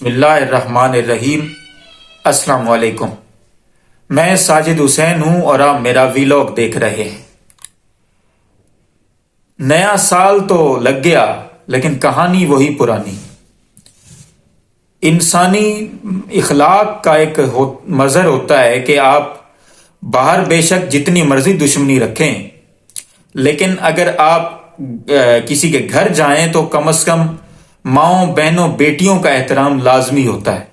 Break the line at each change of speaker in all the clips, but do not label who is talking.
بسم اللہ الرحمن الرحیم۔ السلام علیکم، میں ساجد حسین ہوں اور آپ میرا ویلاگ دیکھ رہے ہیں۔ نیا سال تو لگ گیا لیکن کہانی وہی پرانی۔ انسانی اخلاق کا ایک مظہر ہوتا ہے کہ آپ باہر بے شک جتنی مرضی دشمنی رکھیں، لیکن اگر آپ کسی کے گھر جائیں تو کم از کم ماؤں بہنوں بیٹیوں کا احترام لازمی ہوتا ہے۔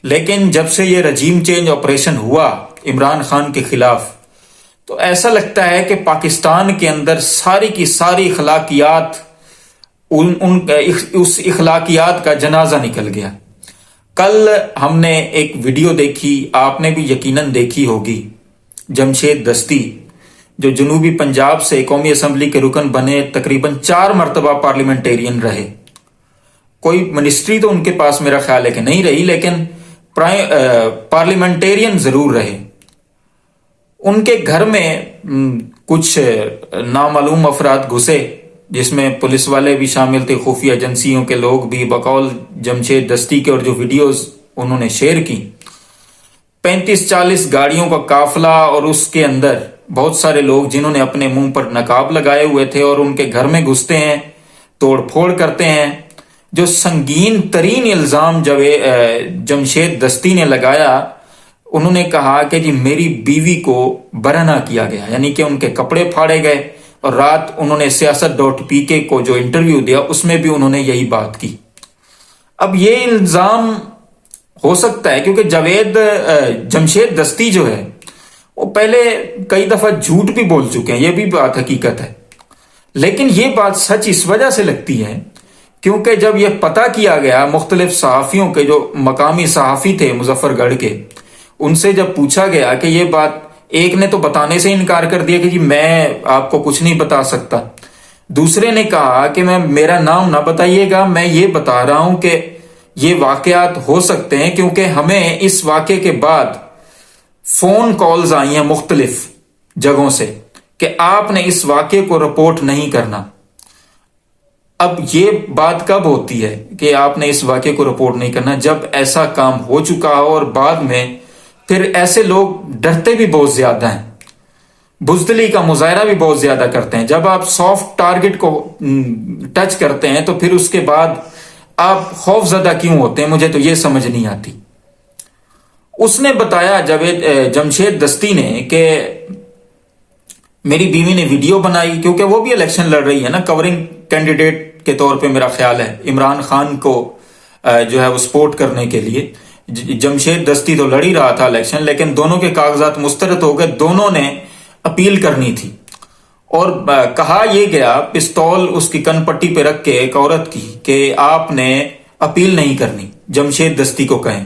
لیکن جب سے یہ رجیم چینج آپریشن ہوا عمران خان کے خلاف، تو ایسا لگتا ہے کہ پاکستان کے اندر ساری کی ساری اخلاقیات اس اخلاقیات کا جنازہ نکل گیا۔ کل ہم نے ایک ویڈیو دیکھی، آپ نے بھی یقیناً دیکھی ہوگی، جمشید دستی جو جنوبی پنجاب سے قومی اسمبلی کے رکن بنے، تقریباً 4 مرتبہ پارلیمنٹیرین رہے۔ کوئی منسٹری تو ان کے پاس میرا خیال ہے کہ نہیں رہی، لیکن پارلیمنٹیرین ضرور رہے۔ ان کے گھر میں کچھ نامعلوم افراد گھسے، جس میں پولیس والے بھی شامل تھے، خفیہ ایجنسیوں کے لوگ بھی، بقول جمشید دستی کے، اور جو ویڈیوز انہوں نے شیئر کی، 35-40 گاڑیوں کا قافلہ، اور اس کے اندر بہت سارے لوگ جنہوں نے اپنے منہ پر نقاب لگائے ہوئے تھے، اور ان کے گھر میں گھستے ہیں، توڑ پھوڑ کرتے ہیں۔ جو سنگین ترین الزام جمشید دستی نے لگایا، انہوں نے کہا کہ جی میری بیوی کو برہنہ کیا گیا، یعنی کہ ان کے کپڑے پھاڑے گئے، اور رات انہوں نے سیاست.pk کو جو انٹرویو دیا اس میں بھی انہوں نے یہی بات کی۔ اب یہ الزام ہو سکتا ہے کیونکہ جمشید دستی جو ہے وہ پہلے کئی دفعہ جھوٹ بھی بول چکے ہیں، یہ بھی بات حقیقت ہے، لیکن یہ بات سچ اس وجہ سے لگتی ہے کیونکہ جب یہ پتہ کیا گیا مختلف صحافیوں کے، جو مقامی صحافی تھے مظفر گڑھ کے، ان سے جب پوچھا گیا کہ یہ بات، ایک نے تو بتانے سے انکار کر دیا کہ جی میں آپ کو کچھ نہیں بتا سکتا، دوسرے نے کہا کہ میرا نام نہ بتائیے گا، میں یہ بتا رہا ہوں کہ یہ واقعات ہو سکتے ہیں، کیونکہ ہمیں اس واقعے کے بعد فون کالز آئی ہیں مختلف جگہوں سے کہ آپ نے اس واقعے کو رپورٹ نہیں کرنا۔ اب یہ بات کب ہوتی ہے کہ آپ نے اس واقعے کو رپورٹ نہیں کرنا؟ جب ایسا کام ہو چکا ہو، اور بعد میں پھر ایسے لوگ ڈرتے بھی بہت زیادہ ہیں، بزدلی کا مظاہرہ بھی بہت زیادہ کرتے ہیں۔ جب آپ سافٹ ٹارگٹ کو ٹچ کرتے ہیں تو پھر اس کے بعد آپ خوف زدہ کیوں ہوتے ہیں؟ مجھے تو یہ سمجھ نہیں آتی۔ اس نے بتایا جمشید دستی نے کہ میری بیوی نے ویڈیو بنائی، کیونکہ وہ بھی الیکشن لڑ رہی ہے نا، کورنگ کینڈیڈیٹ کے طور پہ میرا خیال ہے عمران خان کو جو ہے وہ سپورٹ کرنے کے لیے۔ جمشید دستی تو لڑ ہی رہا تھا الیکشن، لیکن دونوں کے کاغذات مسترد ہو گئے، دونوں نے اپیل کرنی تھی، اور کہا یہ گیا پستول اس کی کن پٹی پہ رکھ کے ایک عورت کی کہ آپ نے اپیل نہیں کرنی، جمشید دستی کو کہیں۔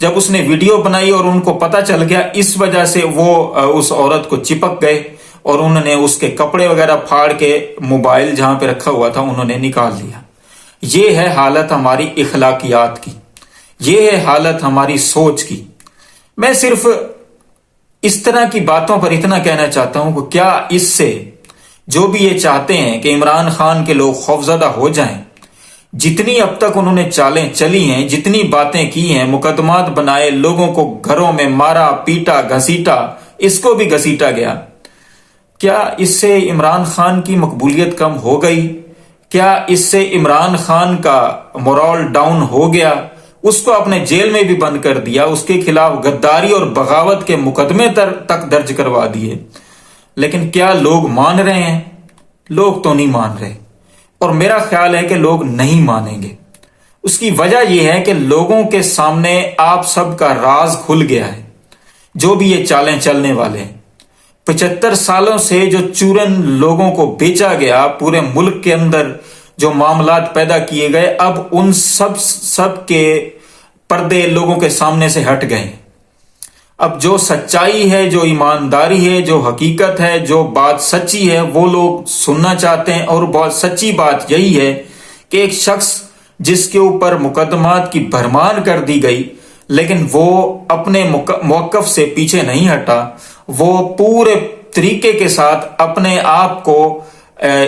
جب اس نے ویڈیو بنائی اور ان کو پتہ چل گیا، اس وجہ سے وہ اس عورت کو چپک گئے، اور انہوں نے اس کے کپڑے وغیرہ پھاڑ کے موبائل جہاں پہ رکھا ہوا تھا انہوں نے نکال لیا۔ یہ ہے حالت ہماری اخلاقیات کی، یہ ہے حالت ہماری سوچ کی۔ میں صرف اس طرح کی باتوں پر اتنا کہنا چاہتا ہوں کہ کیا اس سے جو بھی یہ چاہتے ہیں کہ عمران خان کے لوگ خوفزدہ ہو جائیں، جتنی اب تک انہوں نے چالیں چلی ہیں، جتنی باتیں کی ہیں، مقدمات بنائے، لوگوں کو گھروں میں مارا پیٹا گھسیٹا، اس کو بھی گھسیٹا گیا، کیا اس سے عمران خان کی مقبولیت کم ہو گئی؟ کیا اس سے عمران خان کا مورال ڈاؤن ہو گیا؟ اس کو اپنے جیل میں بھی بند کر دیا، اس کے خلاف غداری اور بغاوت کے مقدمے تک درج کروا دیے، لیکن کیا لوگ مان رہے ہیں؟ لوگ تو نہیں مان رہے، اور میرا خیال ہے کہ لوگ نہیں مانیں گے۔ اس کی وجہ یہ ہے کہ لوگوں کے سامنے آپ سب کا راز کھل گیا ہے، جو بھی یہ چالیں چلنے والے ہیں۔ 75 سالوں سے جو چورن لوگوں کو بیچا گیا، پورے ملک کے اندر جو معاملات پیدا کیے گئے، اب ان سب کے پردے لوگوں کے سامنے سے ہٹ گئے۔ اب جو سچائی ہے، جو ایمانداری ہے، جو حقیقت ہے، جو بات سچی ہے، وہ لوگ سننا چاہتے ہیں۔ اور بہت سچی بات یہی ہے کہ ایک شخص جس کے اوپر مقدمات کی بھرمار کر دی گئی، لیکن وہ اپنے موقف سے پیچھے نہیں ہٹا، وہ پورے طریقے کے ساتھ اپنے آپ کو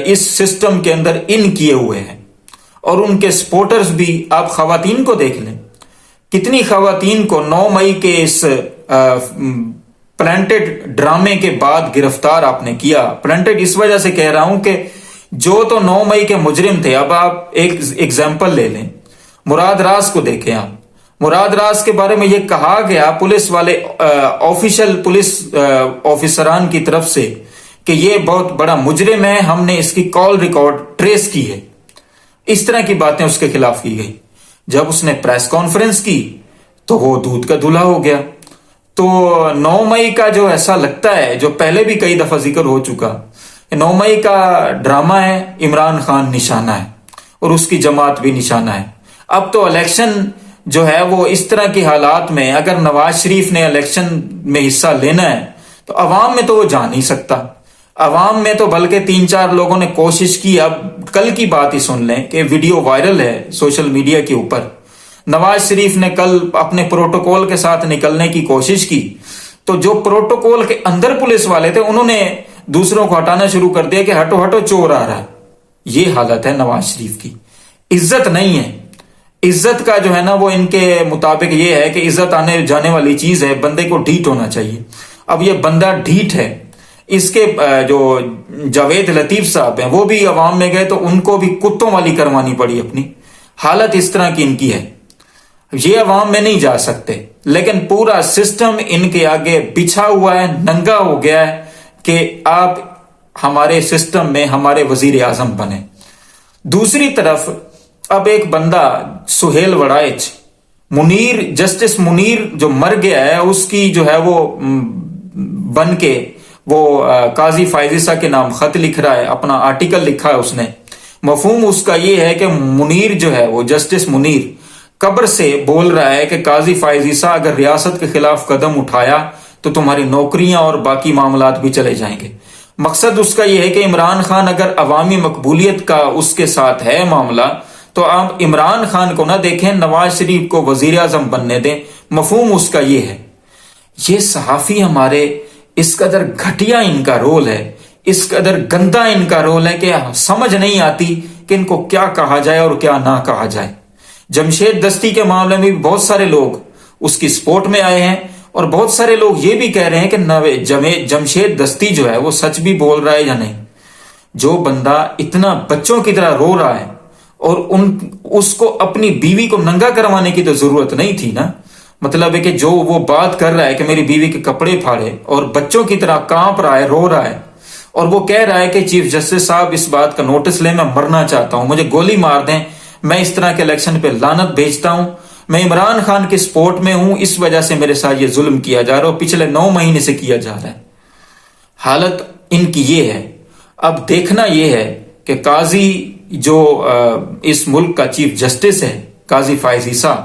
اس سسٹم کے اندر ان کیے ہوئے ہیں، اور ان کے سپورٹرز بھی، آپ خواتین کو دیکھ لیں، کتنی خواتین کو 9 مئی کے اس پلانٹڈ ڈرامے کے بعد گرفتار آپ نے کیا. پلانٹڈ اس وجہ سے کہہ رہا ہوں کہ جو تو 9 مئی کے مجرم تھے، اب آپ ایک ایگزامپل لے لیں، مراد راز کو دیکھیں آپ. مراد راز کے بارے میں یہ کہا گیا پولیس والے آفیشل پولیس آفیسران کی طرف سے کہ یہ بہت بڑا مجرم ہے، ہم نے اس کی کال ریکارڈ ٹریس کی ہے. اس طرح کی باتیں اس کے خلاف کی گئی. جب اس نے پریس کانفرنس کی تو وہ دودھ کا دھلا ہو گیا. تو 9 مئی کا جو ایسا لگتا ہے، جو پہلے بھی کئی دفعہ ذکر ہو چکا، 9 مئی کا ڈرامہ ہے، عمران خان نشانہ ہے اور اس کی جماعت بھی نشانہ ہے. اب تو الیکشن جو ہے وہ اس طرح کی حالات میں اگر نواز شریف نے الیکشن میں حصہ لینا ہے تو عوام میں تو وہ جا نہیں سکتا. عوام میں تو بلکہ 3-4 لوگوں نے کوشش کی. اب کل کی بات ہی سن لیں کہ ویڈیو وائرل ہے سوشل میڈیا کے اوپر. نواز شریف نے کل اپنے پروٹوکول کے ساتھ نکلنے کی کوشش کی تو جو پروٹوکول کے اندر پولیس والے تھے انہوں نے دوسروں کو ہٹانا شروع کر دیا کہ ہٹو ہٹو چور آ رہا ہے. یہ حالت ہے نواز شریف کی. عزت نہیں ہے. عزت کا جو ہے نا وہ ان کے مطابق یہ ہے کہ عزت آنے جانے والی چیز ہے، بندے کو ڈھیٹ ہونا چاہیے. اب یہ بندہ ڈھیٹ ہے. اس کے جو جاوید لطیف صاحب ہیں وہ بھی عوام میں گئے تو ان کو بھی کتوں والی کروانی پڑی. اپنی حالت اس طرح کی ان کی ہے. یہ عوام میں نہیں جا سکتے، لیکن پورا سسٹم ان کے آگے بچھا ہوا ہے، ننگا ہو گیا ہے کہ آپ ہمارے سسٹم میں ہمارے وزیر اعظم بنے. دوسری طرف اب ایک بندہ سہیل وڑائچ، منیر، جسٹس منیر جو مر گیا ہے، اس کی جو ہے وہ بن کے وہ قاضی فائزیسا کے نام خط لکھ رہا ہے، اپنا آرٹیکل لکھا ہے اس نے. مفہوم اس کا یہ ہے کہ منیر جو ہے وہ جسٹس منیر قبر سے بول رہا ہے کہ قاضی فائزیسا اگر ریاست کے خلاف قدم اٹھایا تو تمہاری نوکریاں اور باقی معاملات بھی چلے جائیں گے. مقصد اس کا یہ ہے کہ عمران خان اگر عوامی مقبولیت کا اس کے ساتھ ہے معاملہ تو آپ عمران خان کو نہ دیکھیں، نواز شریف کو وزیر اعظم بننے دیں. مفہوم اس کا یہ ہے. یہ صحافی ہمارے اس قدر گھٹیا ان کا رول ہے، اس قدر گندا ان کا رول ہے کہ سمجھ نہیں آتی کہ ان کو کیا کہا جائے اور کیا نہ کہا جائے. جمشید دستی کے معاملے میں بھی بہت سارے لوگ اس کی سپورٹ میں آئے ہیں اور بہت سارے لوگ یہ بھی کہہ رہے ہیں کہ جمشید دستی جو ہے وہ سچ بھی بول رہا ہے یا نہیں. جو بندہ اتنا بچوں کی طرح رو رہا ہے اور اس کو اپنی بیوی کو ننگا کروانے کی تو ضرورت نہیں تھی نا. مطلب ہے کہ جو وہ بات کر رہا ہے کہ میری بیوی کے کپڑے پھاڑے اور بچوں کی طرح کانپ رہا ہے، رو رہا ہے، اور وہ کہہ رہا ہے کہ چیف جسٹس صاحب اس بات کا نوٹس لیں، میں مرنا چاہتا ہوں، مجھے گولی مار دیں، میں اس طرح کے الیکشن پہ لعنت بھیجتا ہوں، میں عمران خان کے سپورٹ میں ہوں، اس وجہ سے میرے ساتھ یہ ظلم کیا جا رہا ہے اور پچھلے 9 مہینے سے کیا جا رہا ہے. حالت ان کی یہ ہے. اب دیکھنا یہ ہے کہ قاضی جو اس ملک کا چیف جسٹس ہے، قاضی فائزیسا،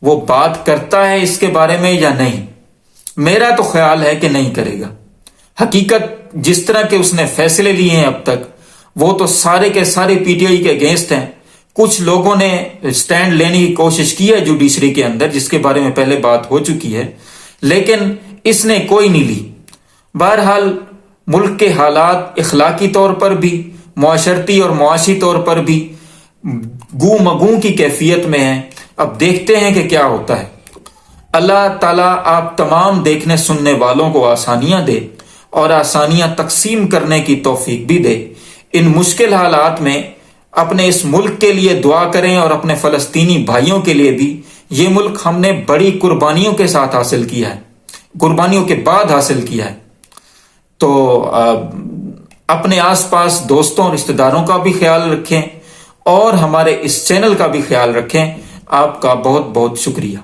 وہ بات کرتا ہے اس کے بارے میں یا نہیں. میرا تو خیال ہے کہ نہیں کرے گا. حقیقت جس طرح کے اس نے فیصلے لیے ہیں اب تک، وہ تو سارے کے سارے پی ٹی آئی کے اگینسٹ ہیں. کچھ لوگوں نے سٹینڈ لینے کی کوشش کی ہے جوڈیشری کے اندر، جس کے بارے میں پہلے بات ہو چکی ہے، لیکن اس نے کوئی نہیں لی. بہرحال ملک کے حالات اخلاقی طور پر بھی، معاشرتی اور معاشی طور پر بھی گو مگو کی کیفیت میں ہیں. اب دیکھتے ہیں کہ کیا ہوتا ہے. اللہ تعالیٰ آپ تمام دیکھنے سننے والوں کو آسانیاں دے اور آسانیاں تقسیم کرنے کی توفیق بھی دے. ان مشکل حالات میں اپنے اس ملک کے لیے دعا کریں اور اپنے فلسطینی بھائیوں کے لیے بھی. یہ ملک ہم نے بڑی قربانیوں کے ساتھ حاصل کیا ہے، قربانیوں کے بعد حاصل کیا ہے. تو اپنے آس پاس دوستوں رشتہ داروں کا بھی خیال رکھیں اور ہمارے اس چینل کا بھی خیال رکھیں. آپ کا بہت بہت شکریہ.